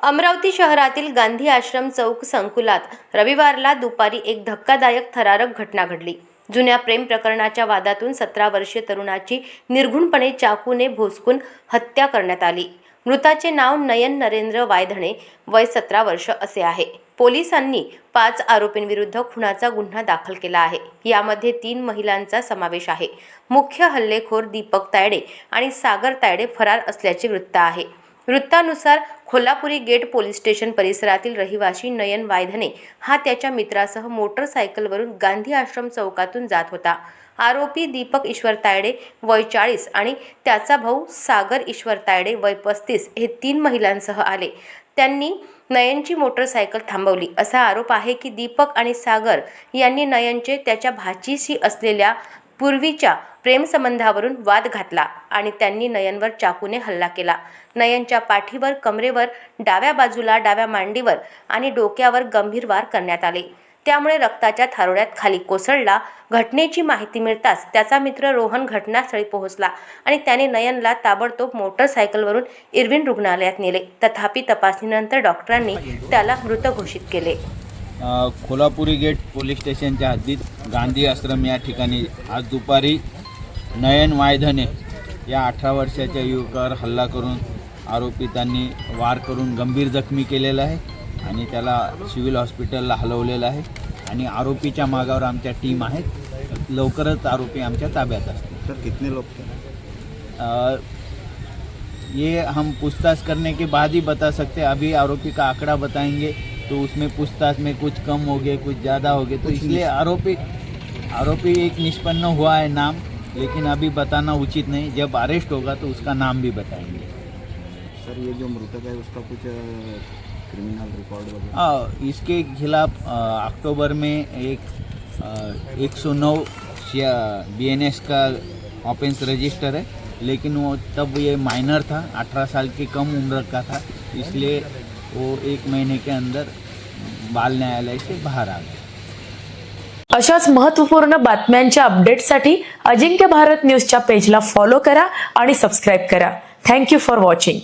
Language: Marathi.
अमरावती शहरातील गांधी आश्रम चौक संकुलात रविवारला दुपारी एक धक्कादायक थरारक घटना घडली। जुन्या प्रेम प्रकरणाच्या वादातून 17 वर्षीय तरुणाची निर्घृणपणे चाकूने भोसकून हत्या करण्यात आली। मृताचे नाव नयन नरेंद्र वायधणे, वय 17 वर्ष असे आहे। पोलिसांनी 5 आरोपींविरुद्ध खुनाचा गुन्हा दाखल केला आहे। यामध्ये 3 महिलांचा समावेश आहे। मुख्य हल्लेखोर दीपक तायडे आणि सागर तायडे फरार असल्याचे वृत्त आहे। वृत्तानुसार कोल्हापुरी गेट पोलीस स्टेशन परिसरातील रहिवासी नयन वायधणे हा त्याच्या मित्रासह मोटरसायकलवरून गांधी आश्रम चौकातून जात होता। आरोपी दीपक ईश्वर तायडे वय 40 आणि त्याचा भाऊ सागर ईश्वर तायडे वय 35 हे 3 महिलांसह आले। त्यांनी नयनची मोटरसायकल थांबवली। असा आरोप आहे की दीपक आणि सागर यांनी नयनचे त्याच्या भाचीशी असलेल्या पूर्वीच्या प्रेमसंबंधावरून वाद घातला आणि त्यांनी नयनवर चाकूने हल्ला केला। नयनच्या पाठीवर, कमरेवर, डाव्या बाजूला, डाव्या मांडीवर आणि डोक्यावर गंभीर वार करण्यात आले। त्यामुळे रक्ताच्या थारोळ्यात खाली कोसळला। घटनेची माहिती मिळताच त्याचा मित्र रोहन घटनास्थळी पोहोचला आणि त्याने नयनला ताबडतोब मोटरसायकलवरून इरविन रुग्णालयात नेले। तथापि तपासणीनंतर डॉक्टरांनी त्याला मृत घोषित केले। कोल्हापुरी गेट पोलीस स्टेशनच्या हद्दीत गांधी आश्रम या ठिकाणी आज दुपारी नयन वायधणे या 18 वर्षाच्या युवकावर हल्ला करून आरोपितांनी वार करून गंभीर जखमी केलेला आहे आणि त्याला सिव्हिल हॉस्पिटलला हलवलेलं आहे आणि आरोपीच्या मागावर आमच्या टीम आहेत। लवकरच आरोपी आमच्या ताब्यात असतील। सर कितने लोग थे? ये हम पूछताछ करने के बाद ही बता सकते हैं। अभी आरोपी का आंकड़ा बताएंगे तो उसमें पूछताछ में कुछ कम हो गए, कुछ ज़्यादा हो गए, तो इसलिए आरोपी एक निष्पन्न हुआ है नाम, लेकिन अभी बताना उचित नहीं। जब अरेस्ट होगा तो उसका नाम भी बताएंगे। सर ये जो मृतक है उसका कुछ क्रिमिनल रिकॉर्ड वगैरह? हाँ, इसके खिलाफ अक्टूबर में एक 109 BNS का ऑफेंस रजिस्टर है, लेकिन वो तब ये माइनर था, 18 साल की कम उम्र का था, इसलिए वो 1 महीने के अंदर बाल न्यायालय से बाहर आ गया। अशाच महत्त्वपूर्ण बातम्यांच्या अपडेटसाठी अजिंक्य भारत न्यूजच्या पेजला फॉलो करा आणि सबस्क्राइब करा। Thank you for watching.